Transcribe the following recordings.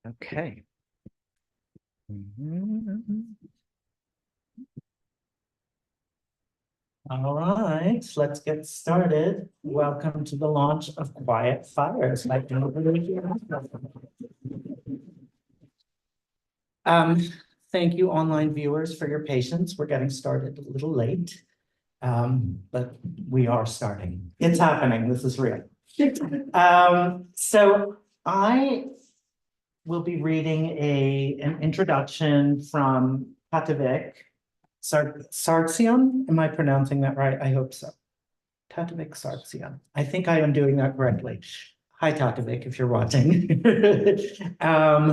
Okay. All right, let's get started. Welcome to the launch of Quiet Fires by Thank you, online viewers, for your patience. We're getting started a little late, but we are starting. It's happening. This is real. So I will be reading an introduction from Tatevik Sargsyan. Am I pronouncing that right? I hope so. Tatevik Sargsyan. I think I am doing that correctly. Hi, Tatevik, if you're watching,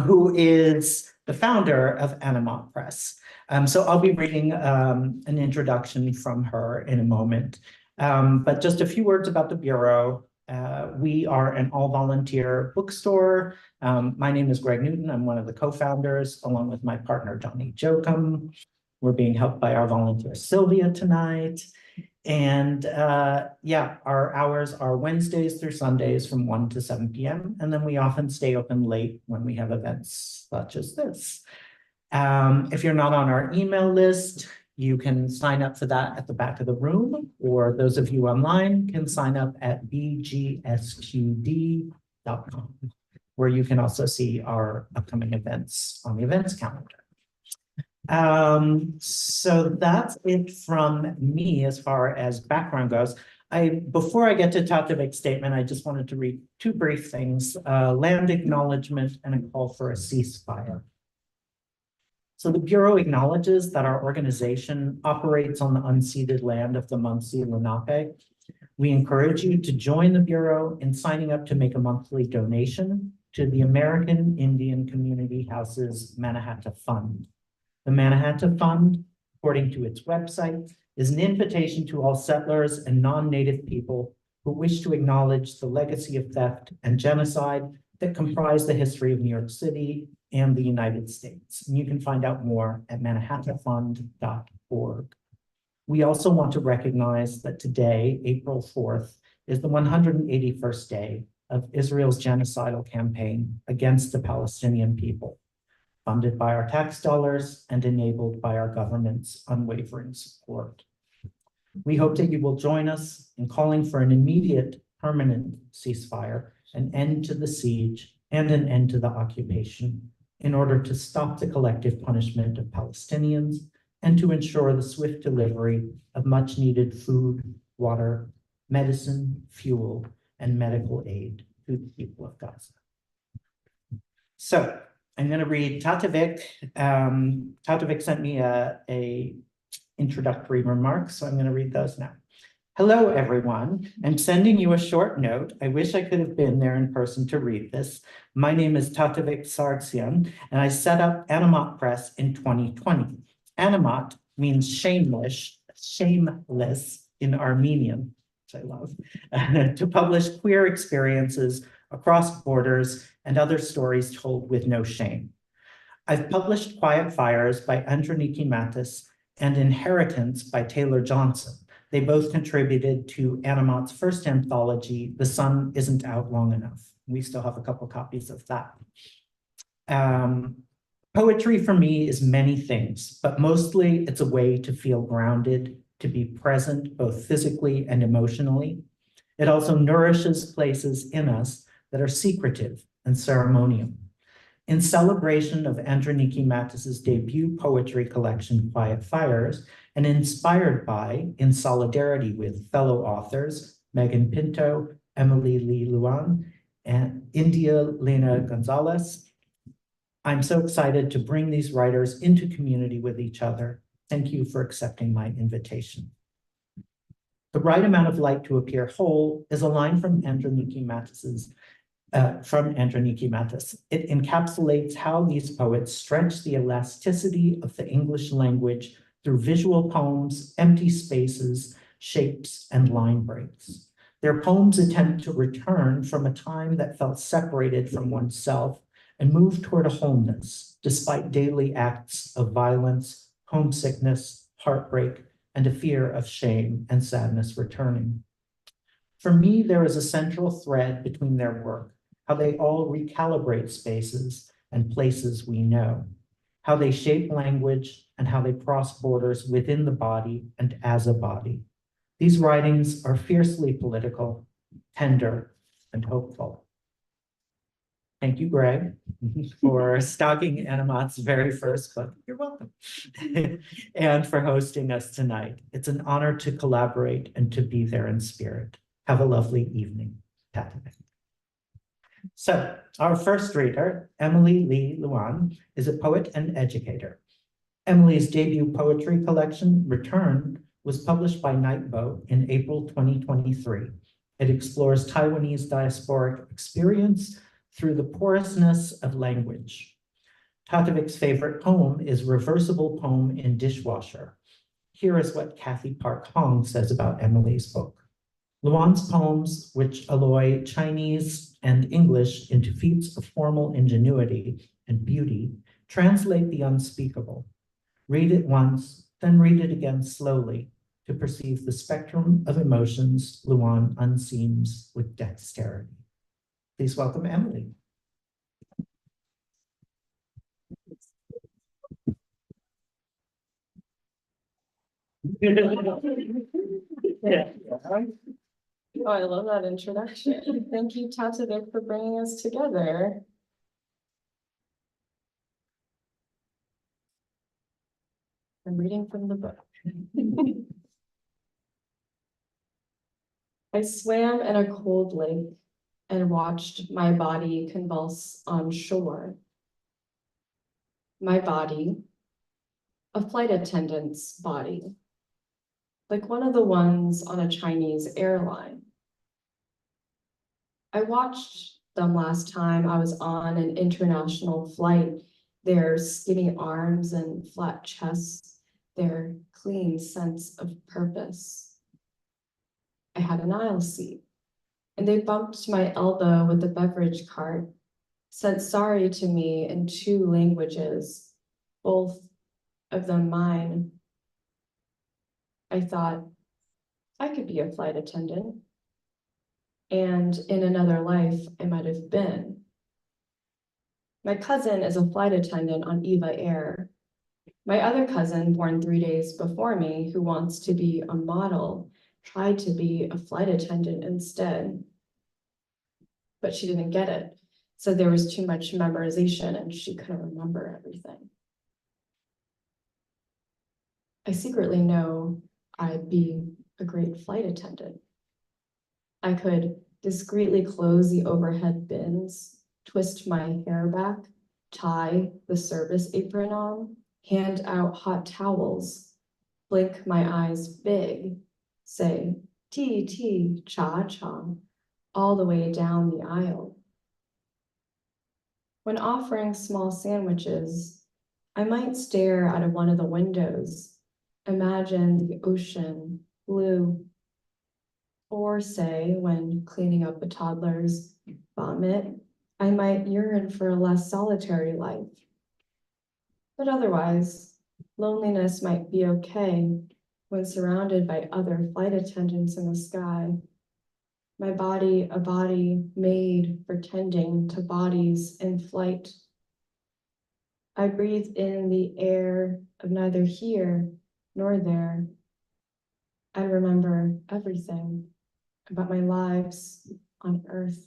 who is the founder of Anamot Press. So I'll be reading an introduction from her in a moment. But just a few words about the Bureau. We are an all-volunteer bookstore. My name is Greg Newton. I'm one of the co-founders, along with my partner, Johnny Jokum. We're being helped by our volunteer, Sylvia, tonight. And yeah, our hours are Wednesdays through Sundays from 1 to 7 p.m. And then we often stay open late when we have events such as this. If you're not on our email list, you can sign up for that at the back of the room, or those of you online can sign up at bgsqd.com, where you can also see our upcoming events on the events calendar. So that's it from me as far as background goes. Before I get to Tatevik's statement, I just wanted to read two brief things, land acknowledgement and a call for a ceasefire. So the Bureau acknowledges that our organization operates on the unceded land of the Munsee Lenape. We encourage you to join the Bureau in signing up to make a monthly donation to the American Indian Community Houses Mannahatta Fund. The Mannahatta Fund, according to its website, is an invitation to all settlers and non-native people who wish to acknowledge the legacy of theft and genocide that comprise the history of New York City and the United States. And you can find out more at mannahattafund.org. We also want to recognize that today, April 4th, is the 181st day of Israel's genocidal campaign against the Palestinian people, funded by our tax dollars and enabled by our government's unwavering support. We hope that you will join us in calling for an immediate, permanent ceasefire, an end to the siege, and an end to the occupation in order to stop the collective punishment of Palestinians and to ensure the swift delivery of much-needed food, water, medicine, fuel, and medical aid to the people of Gaza. So I'm going to read Tatevik. Tatevik sent me a introductory remarks, so I'm going to read those now. Hello, everyone. I'm sending you a short note. I wish I could have been there in person to read this. My name is Tatevik Sargsyan, and I set up Anamot Press in 2020. Anamot means shameless in Armenian, which I love, to publish queer experiences across borders and other stories told with no shame. I've published Quiet Fires by Androniki Mattis and Inheritance by Taylor Johnson. They both contributed to Anamot's first anthology, The Sun Isn't Out Long Enough. We still have a couple copies of that. Poetry for me is many things, but mostly it's a way to feel grounded, to be present both physically and emotionally. It also nourishes places in us that are secretive and ceremonial. In celebration of Androniki Mattis's debut poetry collection, Quiet Fires, and inspired by, in solidarity with fellow authors, Megan Pinto, Emily Lee Luan, and India Lena Gonzalez, I'm so excited to bring these writers into community with each other. Thank you for accepting my invitation. The right amount of light to appear whole is a line from Androniki Mattis. It encapsulates how these poets stretch the elasticity of the English language through visual poems, empty spaces, shapes, and line breaks. Their poems attempt to return from a time that felt separated from oneself and move toward a wholeness, despite daily acts of violence, homesickness, heartbreak, and a fear of shame and sadness returning. For me, there is a central thread between their work, how they all recalibrate spaces and places we know, how they shape language and how they cross borders within the body and as a body. These writings are fiercely political, tender, and hopeful. Thank you, Greg, for stocking Anamot's very first book. You're welcome. And for hosting us tonight. It's an honor to collaborate and to be there in spirit. Have a lovely evening. Tatabek. So, our first reader, Emily Lee Luan, is a poet and educator. Emily's debut poetry collection, Return, was published by Nightboat in April 2023. It explores Taiwanese diasporic experience through the porousness of language. Tatavic's favorite poem is Reversible Poem in Dishwasher. Here is what Kathy Park Hong says about Emily's book. Luan's poems, which alloy Chinese and English into feats of formal ingenuity and beauty, translate the unspeakable. Read it once, then read it again slowly to perceive the spectrum of emotions Luan unseams with dexterity. Please welcome Emily. Oh, I love that introduction. Thank you, Tatavic, for bringing us together. I'm reading from the book. I swam in a cold lake and watched my body convulse on shore. My body, a flight attendant's body, like one of the ones on a Chinese airline. I watched them last time I was on an international flight, their skinny arms and flat chests, their clean sense of purpose. I had an aisle seat, and they bumped my elbow with the beverage cart, said sorry to me in 2 languages, both of them mine. I thought, I could be a flight attendant. And in another life, I might have been. My cousin is a flight attendant on EVA Air. My other cousin, born 3 days before me, who wants to be a model, tried to be a flight attendant instead. But she didn't get it. So there was too much memorization and she couldn't remember everything. I secretly know I'd be a great flight attendant. I could discreetly close the overhead bins, twist my hair back, tie the service apron on, hand out hot towels, blink my eyes big, say, tea, tea, cha, cha, all the way down the aisle. When offering small sandwiches, I might stare out of one of the windows, imagine the ocean blue. Or say, when cleaning up a toddler's vomit, I might yearn for a less solitary life. But otherwise, loneliness might be okay when surrounded by other flight attendants in the sky. My body, a body made for tending to bodies in flight. I breathe in the air of neither here nor there. I remember everything about my lives on Earth.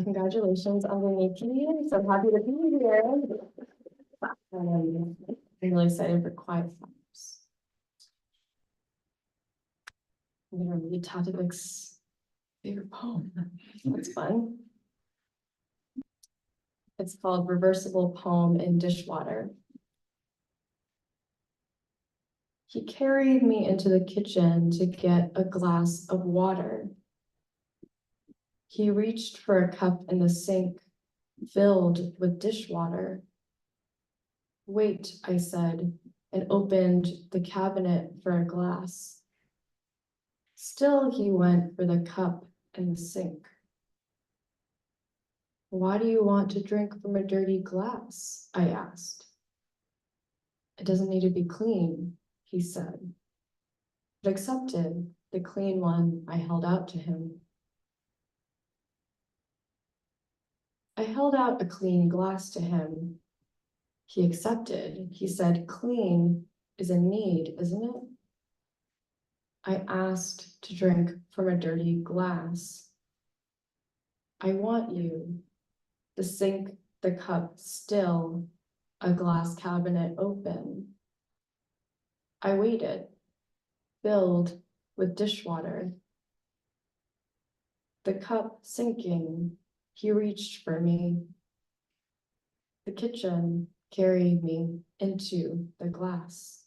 Congratulations on the meeting. So happy to be here. I'm really excited for Quiet Flowers. I'm gonna read Tatavic's favorite poem. That's fun. It's called Reversible Poem in Dishwater. He carried me into the kitchen to get a glass of water. He reached for a cup in the sink, filled with dishwater. Wait, I said, and opened the cabinet for a glass. Still he went for the cup in the sink. Why do you want to drink from a dirty glass? I asked. It doesn't need to be clean, he said, but accepted the clean one I held out to him. I held out a clean glass to him. He accepted. He said, "Clean is a need, isn't it?" I asked to drink from a dirty glass. I want you, the sink, the cup still, a glass cabinet open. I waited, filled with dishwater. The cup sinking, he reached for me. The kitchen carried me into the glass.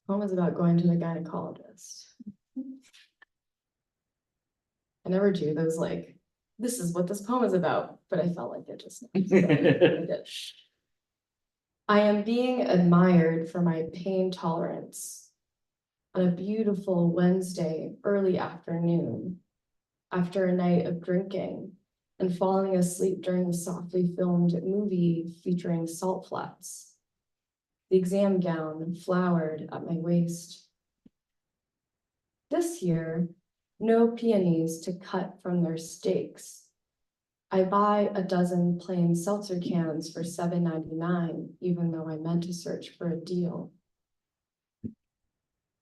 Poem is about going to the gynecologist. I never do those like, this is what this poem is about, but I felt like it just now. I am being admired for my pain tolerance on a beautiful Wednesday early afternoon, after a night of drinking and falling asleep during a softly filmed movie featuring salt flats. The exam gown flowered at my waist. This year, no peonies to cut from their stakes. I buy a dozen plain seltzer cans for $7.99, even though I meant to search for a deal.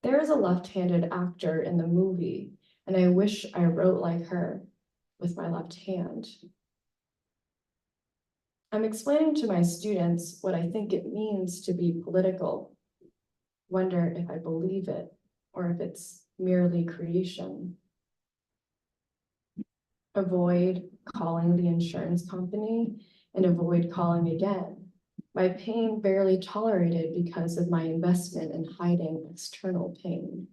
There is a left-handed actor in the movie, and I wish I wrote like her with my left hand. I'm explaining to my students what I think it means to be political. Wonder if I believe it, or if it's merely creation. Avoid calling the insurance company and avoid calling again. My pain barely tolerated because of my investment in hiding external pain.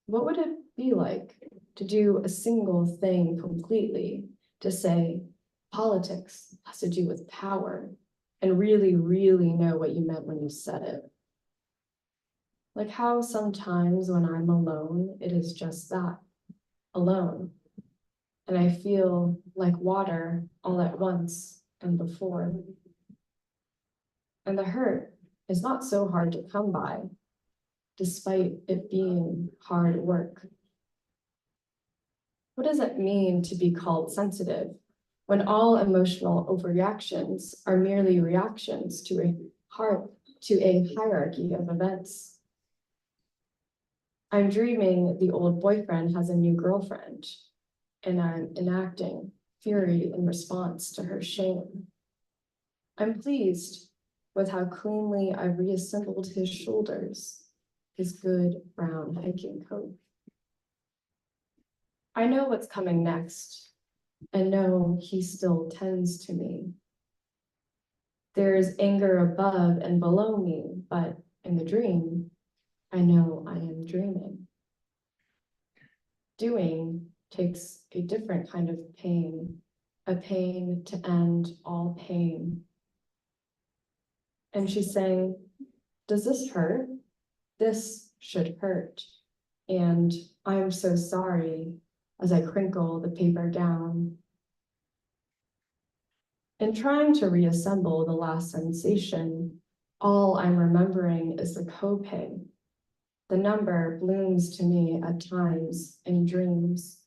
What would it be like to do a single thing completely, to say politics has to do with power, and really, really know what you meant when you said it? Like how sometimes when I'm alone, it is just that, alone. And I feel like water all at once and before. And the hurt is not so hard to come by, despite it being hard work. What does it mean to be called sensitive when all emotional overreactions are merely reactions to a hierarchy of events? I'm dreaming the old boyfriend has a new girlfriend, and I'm enacting fury in response to her shame. I'm pleased with how cleanly I've reassembled his shoulders, his good brown hiking coat. I know what's coming next, and know he still tends to me. There is anger above and below me, but in the dream, I know I am dreaming. Doing takes a different kind of pain, a pain to end all pain. And she's saying, does this hurt? This should hurt. And I'm so sorry, as I crinkle the paper gown. In trying to reassemble the last sensation, all I'm remembering is the copay. The number blooms to me at times in dreams.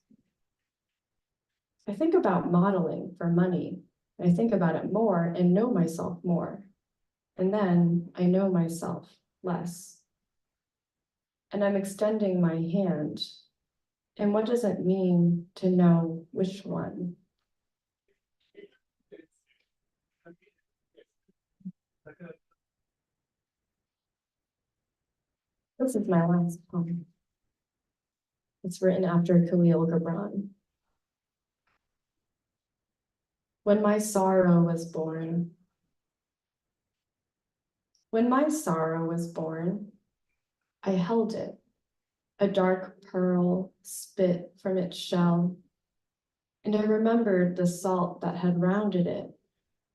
I think about modeling for money, and I think about it more and know myself more. And then I know myself less. And I'm extending my hand. And what does it mean to know which one? This is my last poem. It's written after Khalil Gibran. When my sorrow was born. When my sorrow was born, I held it, a dark pearl spit from its shell, and I remembered the salt that had rounded it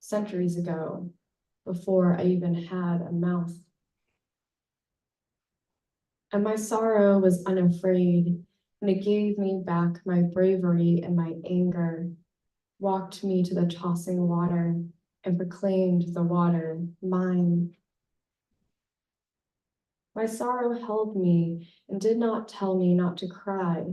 centuries ago, before I even had a mouth. And my sorrow was unafraid, and it gave me back my bravery and my anger, walked me to the tossing water, and proclaimed the water mine. My sorrow held me and did not tell me not to cry,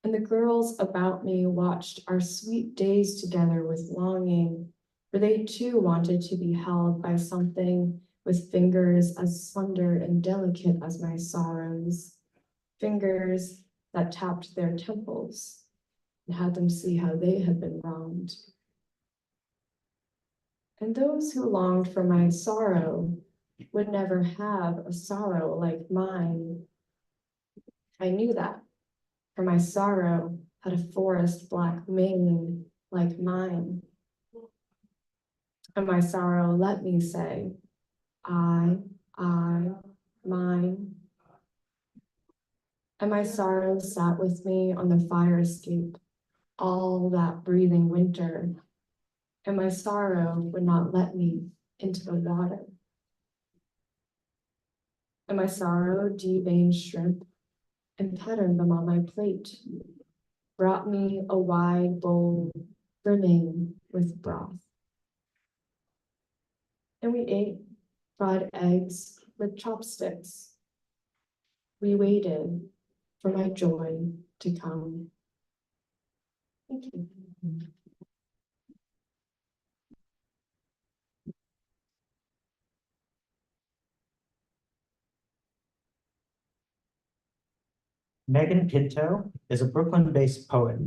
and the girls about me watched our sweet days together with longing, for they too wanted to be held by something with fingers as slender and delicate as my sorrows, fingers that tapped their temples and had them see how they had been wronged. And those who longed for my sorrow would never have a sorrow like mine. I knew that, for my sorrow had a forest black mane like mine. And my sorrow let me say, I, mine. And my sorrow sat with me on the fire escape all that breathing winter, and my sorrow would not let me into the water. And my sorrow deveined shrimp and patterned them on my plate, brought me a wide bowl brimming with broth. And we ate fried eggs with chopsticks. We waited for my joy to come. Thank you. Megan Pinto is a Brooklyn-based poet.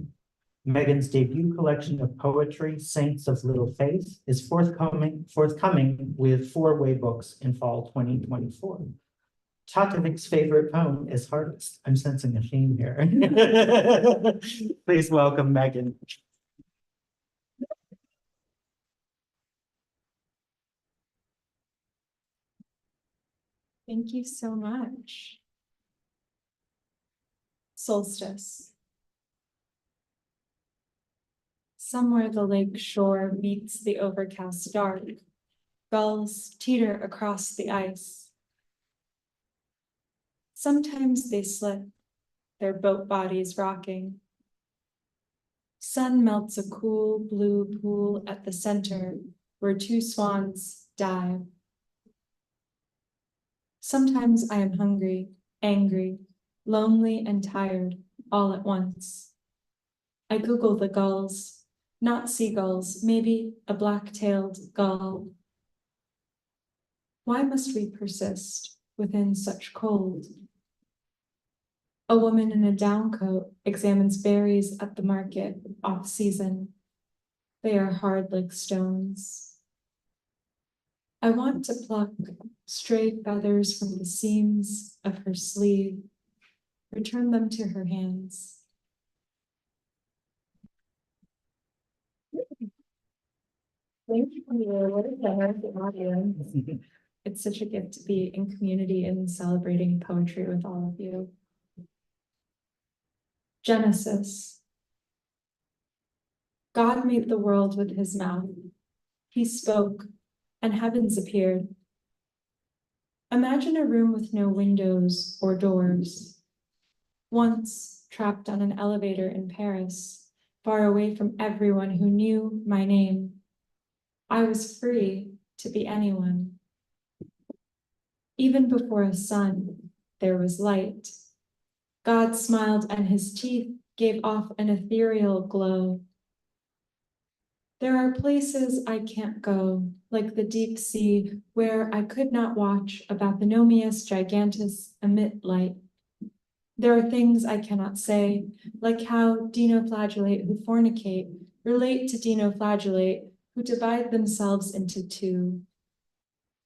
Megan's debut collection of poetry, Saints of Little Faith, is forthcoming with 4-way books in fall 2024. Chatovik's favorite poem is Harvest. I'm sensing a theme here. Please welcome Megan. Thank you so much. Solstice. Somewhere the lake shore meets the overcast dark. Gulls teeter across the ice. Sometimes they slip, their boat bodies rocking. Sun melts a cool blue pool at the center where 2 swans dive. Sometimes I am hungry, angry, lonely, and tired all at once. I Google the gulls, not seagulls, maybe a black-tailed gull. Why must we persist within such cold? A woman in a down coat examines berries at the market off-season. They are hard like stones. I want to pluck stray feathers from the seams of her sleeve, return them to her hands. Thank you. What is the audience? It's such a gift to be in community and celebrating poetry with all of you. Genesis. God made the world with his mouth. He spoke, and heavens appeared. Imagine a room with no windows or doors. Once trapped on an elevator in Paris, far away from everyone who knew my name, I was free to be anyone. Even before a sun, there was light. God smiled and his teeth gave off an ethereal glow. There are places I can't go, like the deep sea, where I could not watch a Bathynomius gigantus emit light. There are things I cannot say, like how dinoflagellate who fornicate relate to dinoflagellate who divide themselves into 2.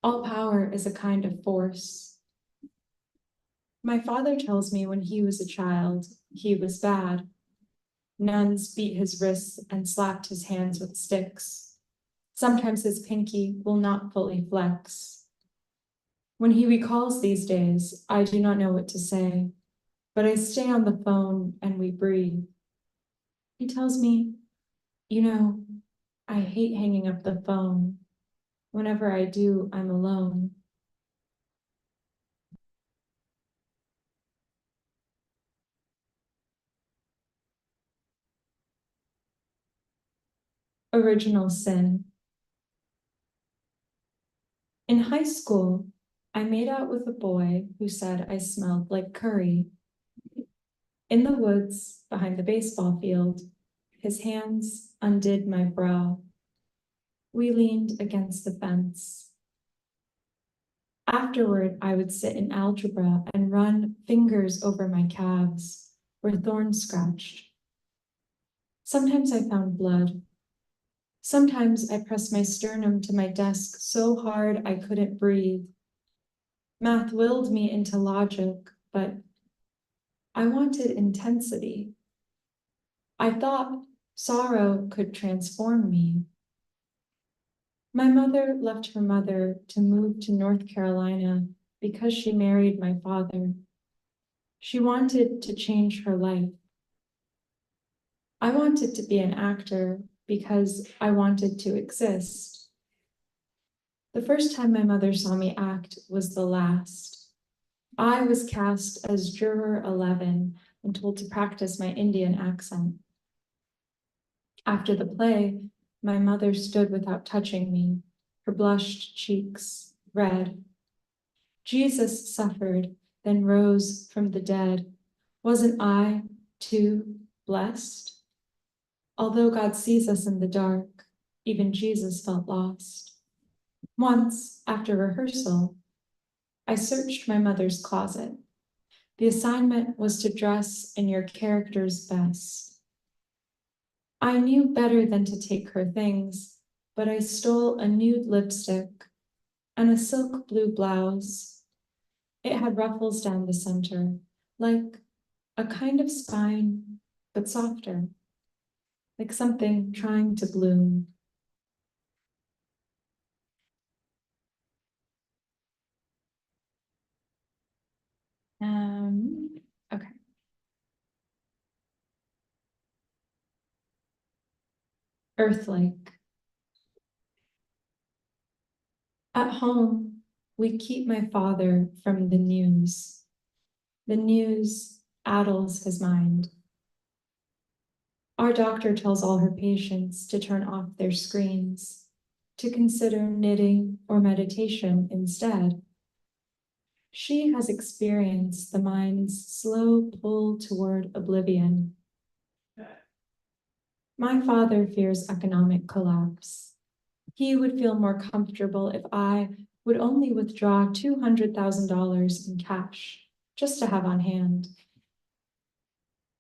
All power is a kind of force. My father tells me when he was a child, he was bad. Nuns beat his wrists and slapped his hands with sticks. Sometimes his pinky will not fully flex. When he recalls these days, I do not know what to say, but I stay on the phone and we breathe. He tells me, you know, I hate hanging up the phone. Whenever I do, I'm alone. Original sin. In high school, I made out with a boy who said I smelled like curry. In the woods behind the baseball field, his hands undid my bra. We leaned against the fence. Afterward, I would sit in algebra and run fingers over my calves where thorns scratched. Sometimes I found blood. Sometimes I pressed my sternum to my desk so hard I couldn't breathe. Math willed me into logic, but I wanted intensity. I thought sorrow could transform me. My mother left her mother to move to North Carolina because she married my father. She wanted to change her life. I wanted to be an actor because I wanted to exist. The first time my mother saw me act was the last. I was cast as Juror 11 and told to practice my Indian accent. After the play, my mother stood without touching me, her blushed cheeks red. Jesus suffered, then rose from the dead. Wasn't I, too, blessed? Although God sees us in the dark, even Jesus felt lost. Once, after rehearsal, I searched my mother's closet. The assignment was to dress in your character's best. I knew better than to take her things, but I stole a nude lipstick and a silk blue blouse. It had ruffles down the center, like a kind of spine, but softer, like something trying to bloom. Okay. Earth-like. At home, we keep my father from the news. The news addles his mind. Our doctor tells all her patients to turn off their screens, to consider knitting or meditation instead. She has experienced the mind's slow pull toward oblivion. My father fears economic collapse. He would feel more comfortable if I would only withdraw $200,000 in cash, just to have on hand.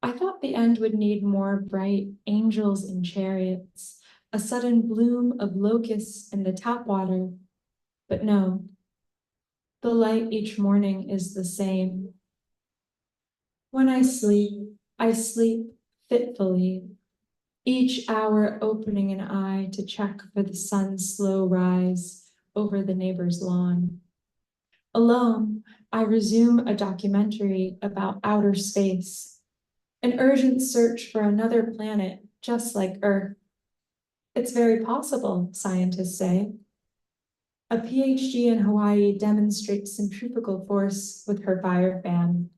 I thought the end would need more bright angels in chariots, a sudden bloom of locusts in the tap water, but no. The light each morning is the same. When I sleep fitfully, each hour opening an eye to check for the sun's slow rise over the neighbor's lawn. Alone, I resume a documentary about outer space, an urgent search for another planet just like Earth. It's very possible, scientists say. A PhD in Hawaii demonstrates centrifugal force with her fire fan.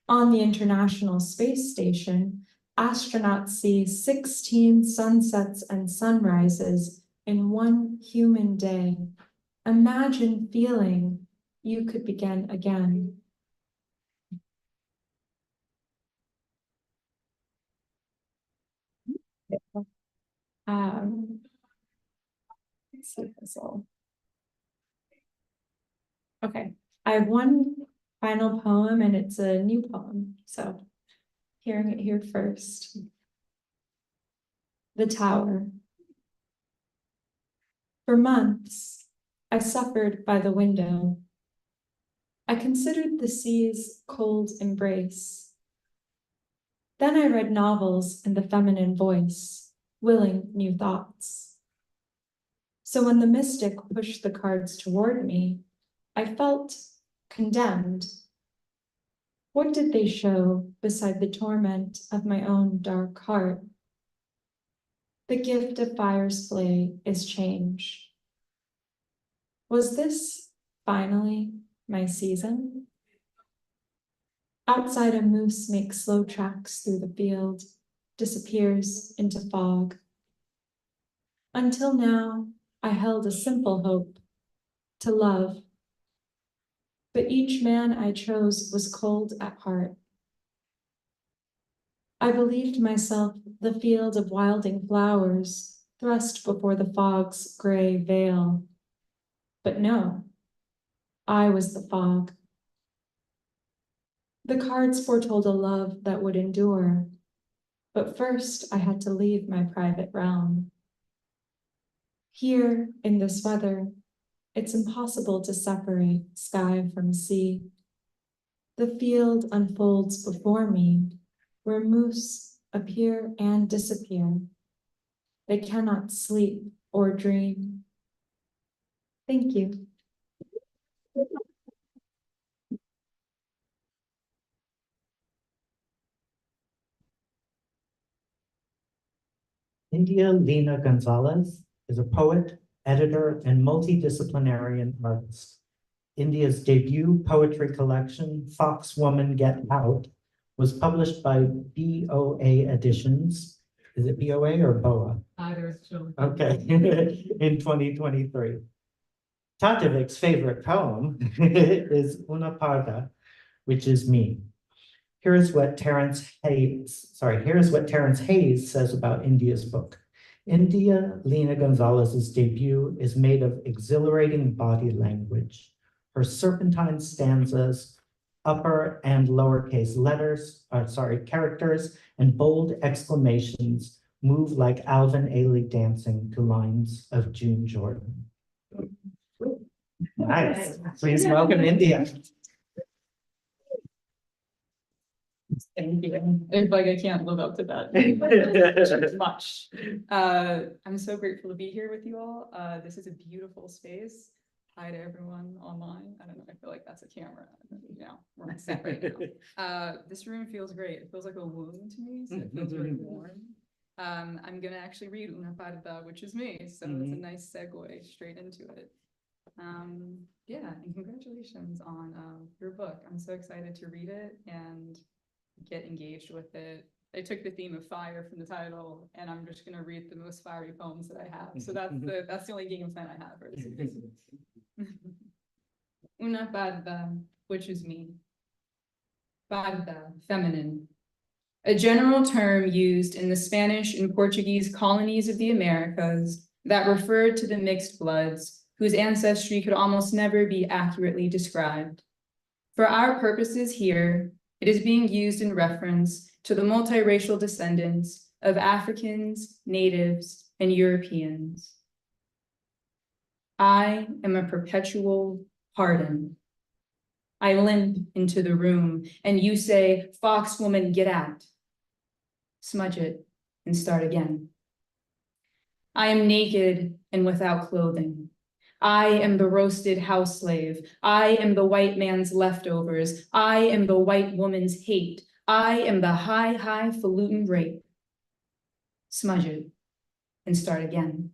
On the International Space Station, astronauts see 16 sunsets and sunrises in one human day. Imagine feeling you could begin again. Let's see this all. Okay, I have one final poem and it's a new poem, so hearing it here first. The Tower. For months, I suffered by the window. I considered the sea's cold embrace. Then I read novels in the feminine voice, willing new thoughts. So when the mystic pushed the cards toward me, I felt condemned. What did they show beside the torment of my own dark heart? The gift of fire's flay is change. Was this finally my season? Outside, a moose makes slow tracks through the field, disappears into fog. Until now, I held a simple hope, to love. But each man I chose was cold at heart. I believed myself the field of wilding flowers, thrust before the fog's gray veil. But no, I was the fog. The cards foretold a love that would endure, but first I had to leave my private realm. Here, in this weather, it's impossible to separate sky from sea. The field unfolds before me, where moose appear and disappear. They cannot sleep or dream. Thank you. India Lina Gonzalez is a poet, editor, and multidisciplinary artist. India's debut poetry collection, Fox Woman Get Out, was published by BOA Editions. Is it BOA or BOA? Either is true. Okay, in 2023. Tatovik's favorite poem is Una Parda, which is me. Here's what Terence Hayes says about India's book. India Lina Gonzalez's debut is made of exhilarating body language. Her serpentine stanzas, upper and lowercase characters, and bold exclamations move like Alvin Ailey dancing to lines of June Jordan. Nice. Please welcome India. Thank you. It's like I can't live up to that much. I'm so grateful to be here with you all. This is a beautiful space. Hi to everyone online. I don't know, I feel like that's a camera. We're on set right now. This room feels great. It feels like a womb to me, so it feels really warm. I'm gonna actually read Una Parda, which is me, so it's a nice segue straight into it. Yeah, and congratulations on your book. I'm so excited to read it and get engaged with it. I took the theme of fire from the title, and I'm just gonna read the most fiery poems that I have. So that's the only game plan I have for this. Una parda, which is me. Parda, feminine. A general term used in the Spanish and Portuguese colonies of the Americas that referred to the mixed bloods whose ancestry could almost never be accurately described. For our purposes here, it is being used in reference to the multiracial descendants of Africans, natives, and Europeans. I am a perpetual pardon. I limp into the room and you say, "Fox woman, get out." Smudge it and start again. I am naked and without clothing. I am the roasted house slave. I am the white man's leftovers. I am the white woman's hate. I am the highfalutin rape. Smudge it and start again.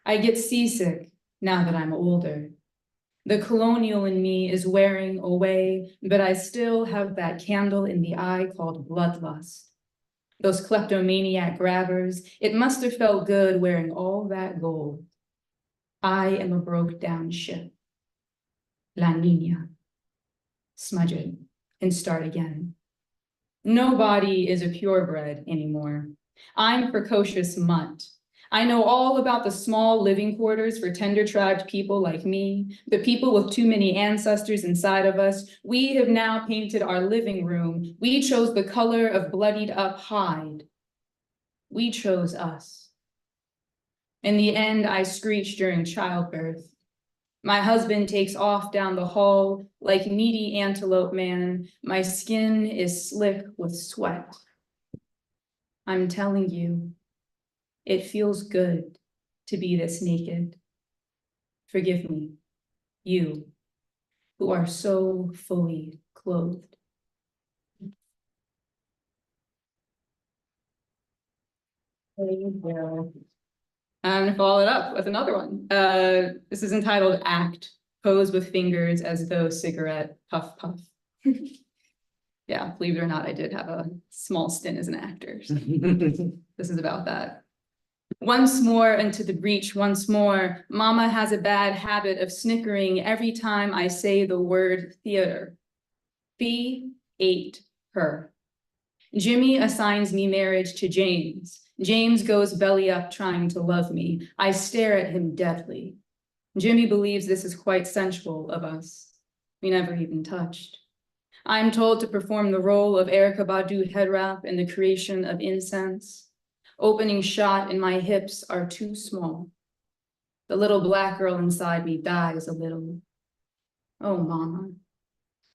I get seasick now that I'm older. The colonial in me is wearing away, but I still have that candle in the eye called bloodlust. Those kleptomaniac grabbers, it must have felt good wearing all that gold. I am a broke down ship. La Niña. Smudge it and start again. Nobody is a purebred anymore. I'm precocious mutt. I know all about the small living quarters for tender-tribed people like me, the people with too many ancestors inside of us. We have now painted our living room. We chose the color of bloodied up hide. We chose us. In the end, I screech during childbirth. My husband takes off down the hall like needy antelope man. My skin is slick with sweat. I'm telling you, it feels good to be this naked. Forgive me, you, who are so fully clothed. I'm gonna follow it up with another one. This is entitled Act, Pose with Fingers as Though Cigarette, Puff Puff. Yeah, believe it or not, I did have a small stint as an actor. So this is about that. Once more into the breach, once more. Mama has a bad habit of snickering every time I say the word theater. Fee ate her. Jimmy assigns me marriage to James. James goes belly up trying to love me. I stare at him deadly. Jimmy believes this is quite sensual of us. We never even touched. I'm told to perform the role of Erykah Badu head wrap in the creation of incense. Opening shot and my hips are too small. The little black girl inside me dies a little. Oh, mama.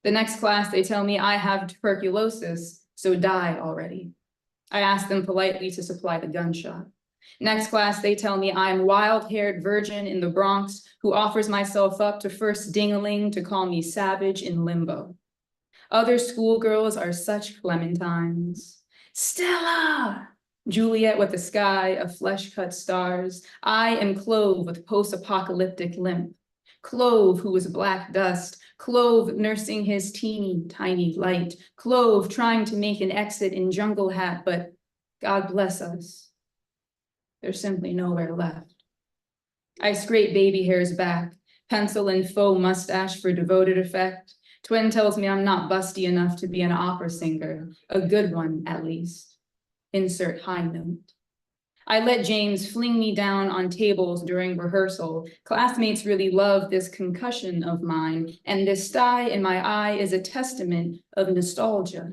The next class, they tell me I have tuberculosis, so die already. I ask them politely to supply the gunshot. Next class, they tell me I'm wild-haired virgin in the Bronx who offers myself up to first ding-a-ling to call me savage in limbo. Other schoolgirls are such clementines. Stella! Juliet with the sky of flesh-cut stars. I am Clove with post-apocalyptic limp. Clove, who was black dust. Clove nursing his teeny tiny light. Clove trying to make an exit in Jungle Hat, but God bless us. There's simply nowhere left. I scrape baby hairs back, pencil and faux mustache for devoted effect. Twin tells me I'm not busty enough to be an opera singer, a good one at least. Insert high note. I let James fling me down on tables during rehearsal. Classmates really love this concussion of mine, and this sty in my eye is a testament of nostalgia.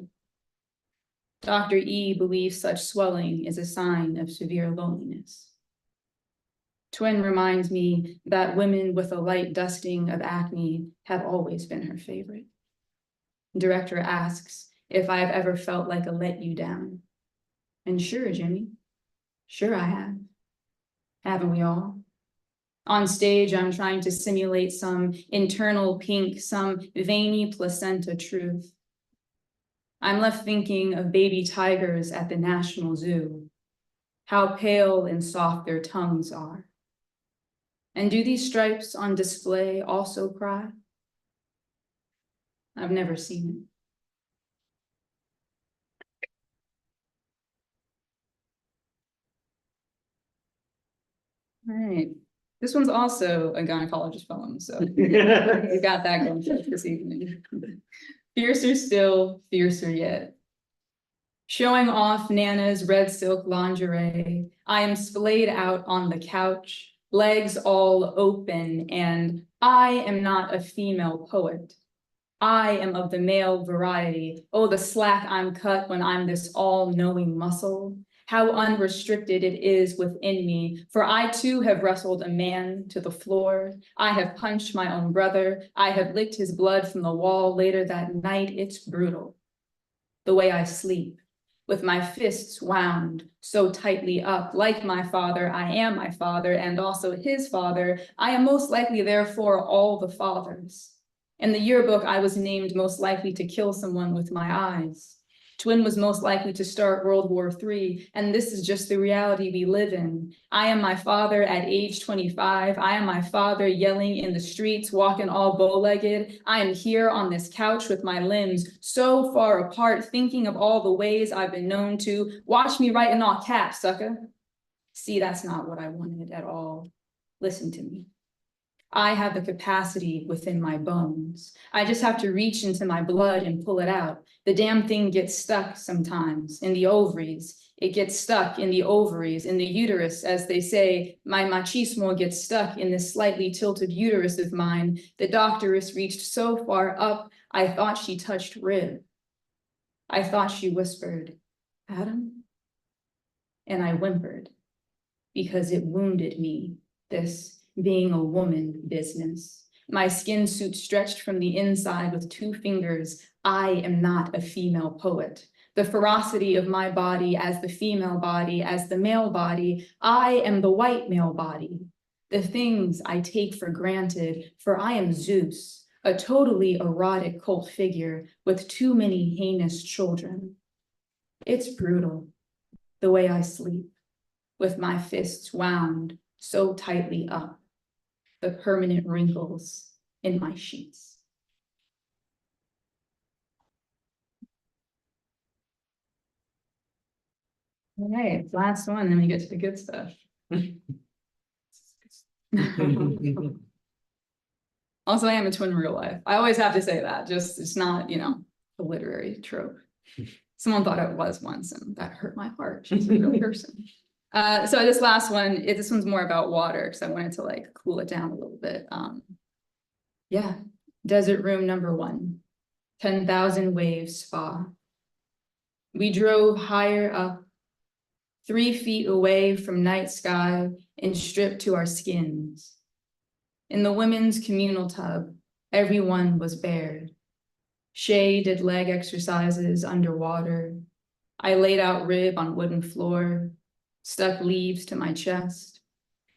Dr. E believes such swelling is a sign of severe loneliness. Twin reminds me that women with a light dusting of acne have always been her favorite. Director asks if I've ever felt like a let you down. And sure, Jimmy, sure I have. Haven't we all? On stage, I'm trying to simulate some internal pink, some veiny placenta truth. I'm left thinking of baby tigers at the National Zoo, how pale and soft their tongues are. And do these stripes on display also cry? I've never seen it. All right. This one's also a gynecologist poem, so we got that going for us this evening. Fiercer still, fiercer yet. Showing off Nana's red silk lingerie, I am splayed out on the couch, legs all open, and I am not a female poet. I am of the male variety. Oh, the slack I'm cut when I'm this all-knowing muscle. How unrestricted it is within me, for I too have wrestled a man to the floor. I have punched my own brother. I have licked his blood from the wall later that night. It's brutal. The way I sleep, with my fists wound so tightly up, like my father, I am my father and also his father. I am most likely, therefore, all the fathers. In the yearbook, I was named most likely to kill someone with my eyes. Twin was most likely to start World War III, and this is just the reality we live in. I am my father at age 25. I am my father yelling in the streets, walking all bow-legged. I am here on this couch with my limbs so far apart, thinking of all the ways I've been known to. Watch me write in all caps, sucker. See, that's not what I wanted at all. Listen to me. I have the capacity within my bones. I just have to reach into my blood and pull it out. The damn thing gets stuck sometimes in the ovaries. It gets stuck in the ovaries, in the uterus, as they say. My machismo gets stuck in this slightly tilted uterus of mine. The doctoress reached so far up, I thought she touched rib. I thought she whispered, Adam? And I whimpered because it wounded me, this being a woman business. My skin suit stretched from the inside with 2 fingers. I am not a female poet. The ferocity of my body as the female body, as the male body, I am the white male body. The things I take for granted, for I am Zeus, a totally erotic cult figure with too many heinous children. It's brutal, the way I sleep, with my fists wound so tightly up, the permanent wrinkles in my sheets. All right, last one, then we get to the good stuff. Also, I am a twin in real life. I always have to say that, just, it's not, you know, a literary trope. Someone thought it was once, and that hurt my heart. She's a real person. So this last one, this one's more about water, because I wanted to like cool it down a little bit. Yeah, desert room number 1, 10,000 waves spa. We drove higher up, 3 feet away from night sky and stripped to our skins. In the women's communal tub, everyone was bare. Shay did leg exercises underwater. I laid out rib on wooden floor, stuck leaves to my chest.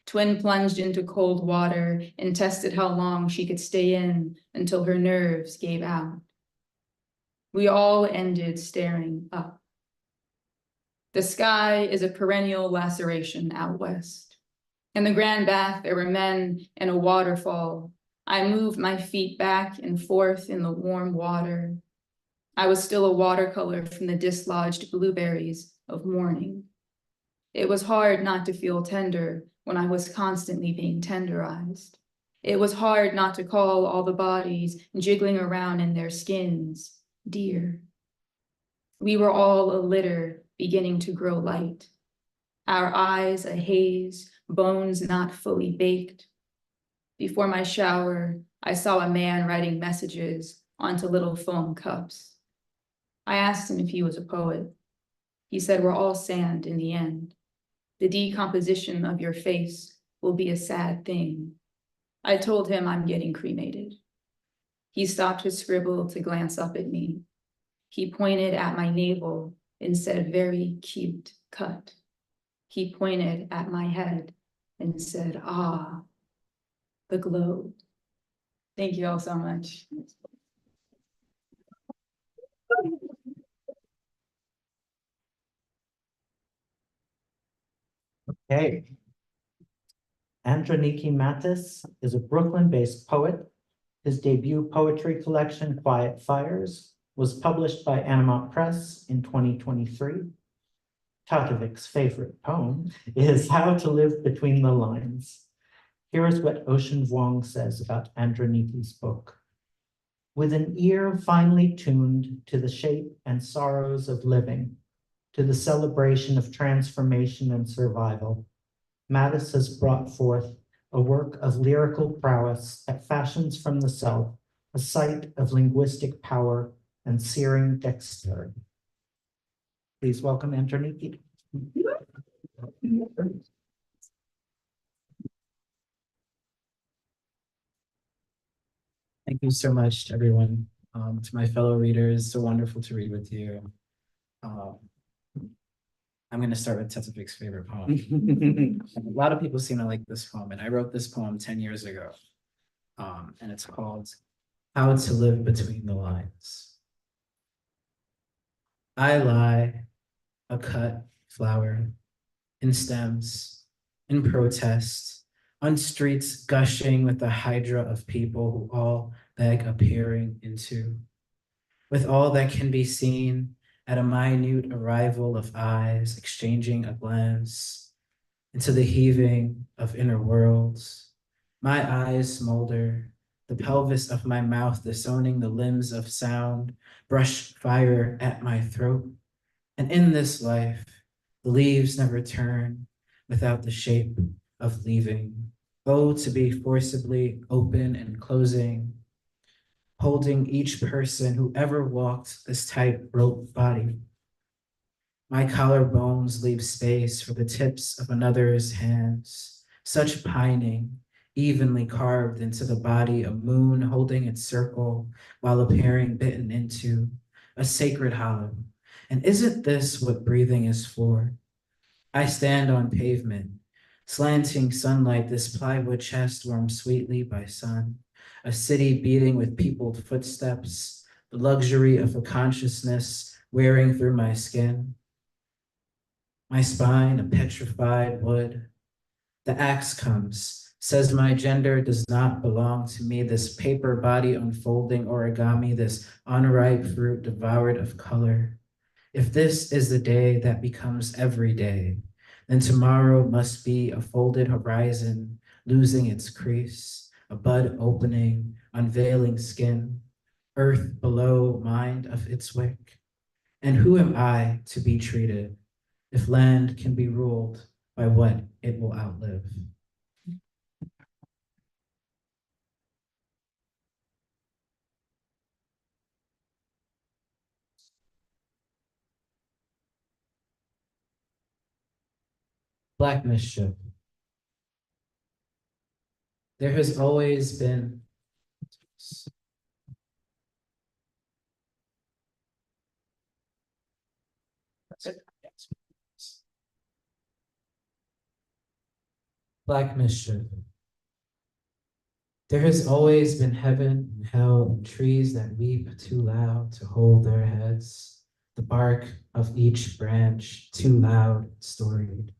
Twin plunged into cold water and tested how long she could stay in until her nerves gave out. We all ended staring up. The sky is a perennial laceration out west. In the grand bath, there were men and a waterfall. I moved my feet back and forth in the warm water. I was still a watercolor from the dislodged blueberries of morning. It was hard not to feel tender when I was constantly being tenderized. It was hard not to call all the bodies jiggling around in their skins dear. We were all a litter beginning to grow light. Our eyes a haze, bones not fully baked. Before my shower, I saw a man writing messages onto little foam cups. I asked him if he was a poet. He said, we're all sand in the end. The decomposition of your face will be a sad thing. I told him I'm getting cremated. He stopped his scribble to glance up at me. He pointed at my navel and said, very cute cut. He pointed at my head and said, ah, the globe. Thank you all so much. Okay. Androniki Matis is a Brooklyn-based poet. His debut poetry collection, Quiet Fires, was published by Anamot Press in 2023. Tautovic's favorite poem is How to Live Between the Lines. Here is what Ocean Vuong says about Androniki's book. With an ear finely tuned to the shape and sorrows of living, to the celebration of transformation and survival, Mattis has brought forth a work of lyrical prowess that fashions from the self a site of linguistic power and searing dexterity. Please welcome Androniki. Thank you so much, everyone. To my fellow readers, so wonderful to read with you. I'm going to start with Tautovic's favorite poem. A lot of people seem to like this poem, and I wrote this poem 10 years ago. And it's called How to Live Between the Lines. I lie, a cut flower, in stems, in protest, on streets gushing with the hydra of people who all beg appearing into, with all that can be seen at a minute arrival of eyes exchanging a glance into the heaving of inner worlds. My eyes smolder, the pelvis of my mouth disowning the limbs of sound, brush fire at my throat. And in this life, the leaves never turn without the shape of leaving. Oh, to be forcibly open and closing, holding each person who ever walked this tightrope body. My collarbones leave space for the tips of another's hands, such pining, evenly carved into the body, a moon holding its circle while appearing bitten into a sacred hollow. And isn't this what breathing is for? I stand on pavement, slanting sunlight, this plywood chest warmed sweetly by sun, a city beating with peopled footsteps, the luxury of a consciousness wearing through my skin. My spine, a petrified wood. The axe comes, says my gender does not belong to me, this paper body unfolding origami, this unripe fruit devoured of color. If this is the day that becomes every day, then tomorrow must be a folded horizon, losing its crease, a bud opening, unveiling skin, earth below mind of its wick. And who am I to be treated if land can be ruled by what it will outlive? Black mischief. There has always been Black mischief. There has always been heaven and hell and trees that weep too loud to hold their heads, the bark of each branch too loud and storied.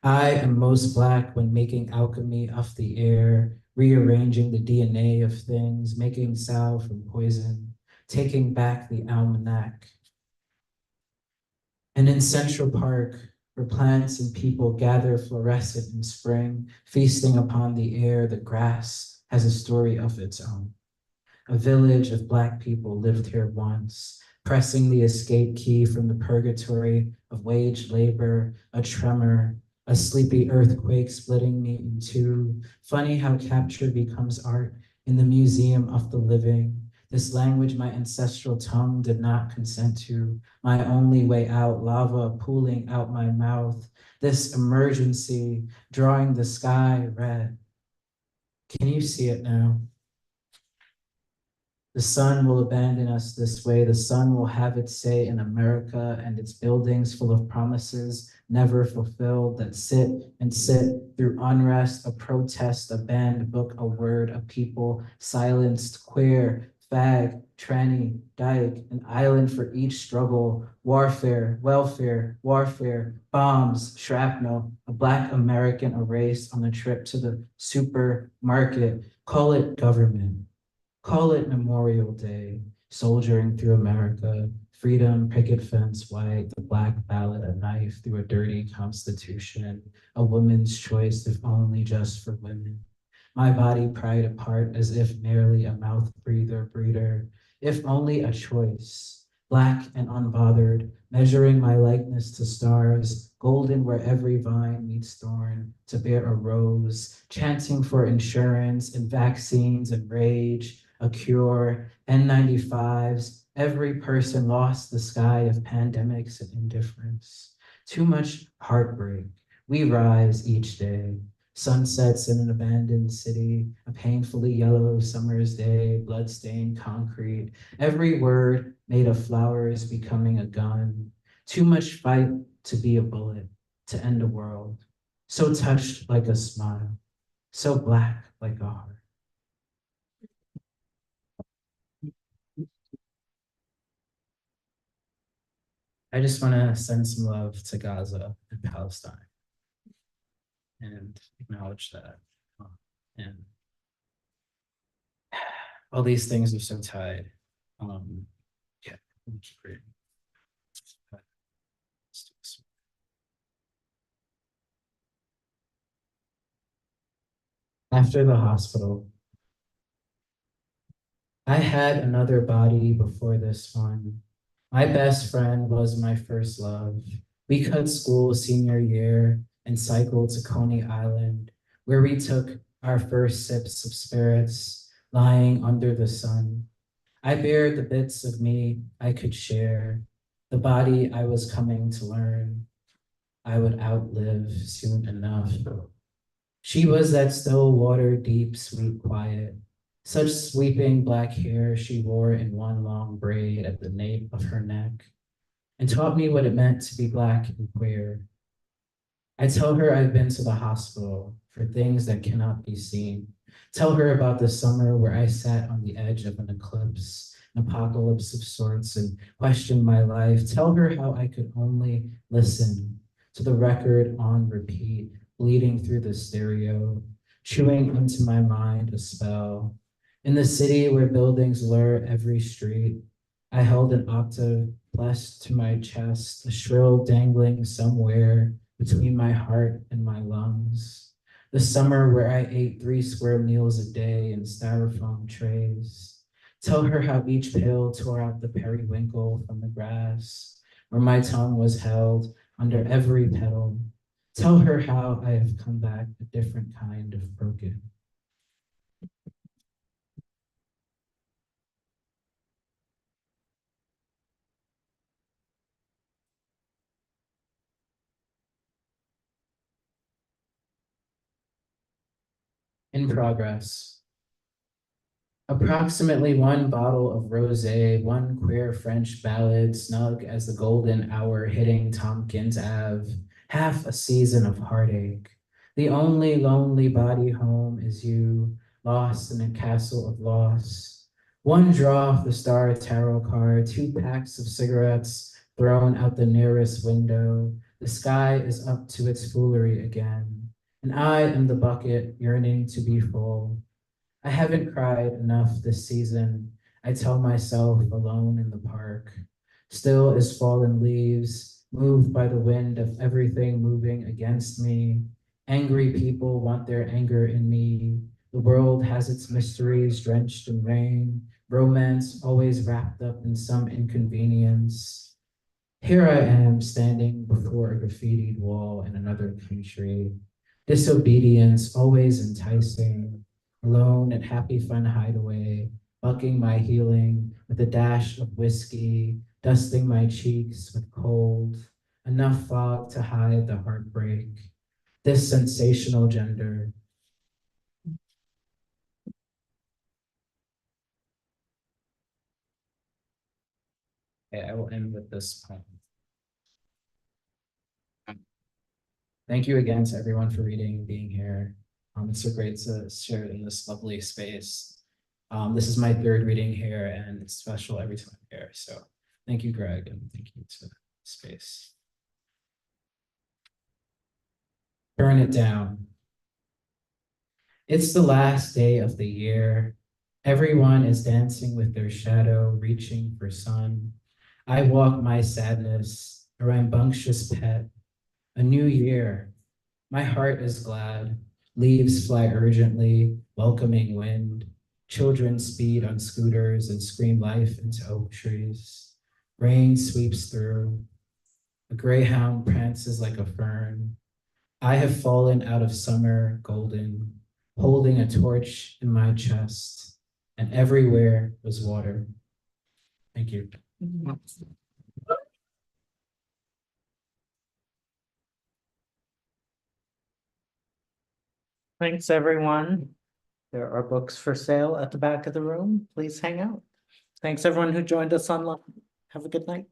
I am most Black when making alchemy of the air, rearranging the DNA of things, making salve from poison, taking back the almanac. And in Central Park, where plants and people gather fluorescent in spring, feasting upon the air, the grass has a story of its own. A village of Black people lived here once, pressing the escape key from the purgatory of wage labor, a tremor, a sleepy earthquake splitting me in two. Funny how capture becomes art in the museum of the living. This language my ancestral tongue did not consent to, my only way out, lava pooling out my mouth. This emergency drawing the sky red. Can you see it now? The sun will abandon us this way. The sun will have its say in America and its buildings full of promises never fulfilled that sit and sit through unrest, a protest, a banned book, a word, a people, silenced, queer, fag, tranny, dyke, an island for each struggle, warfare, welfare, warfare, bombs, shrapnel, a Black American erased on the trip to the supermarket. Call it government. Call it Memorial Day, soldiering through America, freedom, picket fence, white, the Black ballot, a knife through a dirty constitution, a woman's choice, if only just for women. My body pried apart as if merely a mouth breather, if only a choice, Black and unbothered, measuring my likeness to stars, golden where every vine meets thorn, to bear a rose, chanting for insurance and vaccines and rage, a cure, N95s, every person lost the sky of pandemics and indifference. Too much heartbreak. We rise each day. Sunsets in an abandoned city, a painfully yellow summer's day, bloodstained concrete, every word made of flowers becoming a gun. Too much fight to be a bullet, to end a world. So touched like a smile, so Black like a heart. I just want to send some love to Gaza and Palestine and acknowledge that. And all these things are so tied. Yeah, great. After the hospital, I had another body before this one. My best friend was my first love. We cut school senior year and cycled to Coney Island, where we took our first sips of spirits, lying under the sun. I bared the bits of me I could share, the body I was coming to learn I would outlive soon enough. She was that still water deep, sweet quiet. Such sweeping Black hair she wore in one long braid at the nape of her neck, and taught me what it meant to be Black and queer. I tell her I've been to the hospital for things that cannot be seen. Tell her about the summer where I sat on the edge of an eclipse, an apocalypse of sorts, and questioned my life. Tell her how I could only listen to the record on repeat, bleeding through the stereo, chewing into my mind a spell. In the city where buildings lure every street, I held an octave blessed to my chest, a shrill dangling somewhere, between my heart and my lungs. The summer where I ate 3 square meals a day in styrofoam trays. Tell her how each pill tore out the periwinkle from the grass, where my tongue was held under every petal. Tell her how I have come back a different kind of broken. In progress. Approximately 1 bottle of rosé, 1 queer French ballad, snug as the golden hour hitting Tompkins Ave, half a season of heartache. The only lonely body home is you, lost in a castle of loss. 1 draw of the Star Tarot card, 2 packs of cigarettes thrown out the nearest window. The sky is up to its foolery again, and I am the bucket yearning to be full. I haven't cried enough this season, I tell myself alone in the park. Still as fallen leaves, moved by the wind of everything moving against me. Angry people want their anger in me. The world has its mysteries drenched in rain, romance always wrapped up in some inconvenience. Here I am standing before a graffitied wall in another country. Disobedience always enticing. Alone at Happy Fun Hideaway, bucking my healing with a dash of whiskey, dusting my cheeks with cold, enough fog to hide the heartbreak. This sensational gender. Okay, I will end with this poem. Thank you again to everyone for reading, being here. It's so great to share in this lovely space. This is my 3rd reading here, and it's special every time I'm here. So thank you, Greg, and thank you to space. Burn it down. It's the last day of the year. Everyone is dancing with their shadow, reaching for sun. I walk my sadness, a rambunctious pet. A new year. My heart is glad. Leaves fly urgently, welcoming wind. Children speed on scooters and scream life into oak trees. Rain sweeps through. A greyhound prances like a fern. I have fallen out of summer golden, holding a torch in my chest, and everywhere was water. Thank you. Thanks, everyone. There are books for sale at the back of the room. Please hang out. Thanks, everyone who joined us online. Have a good night.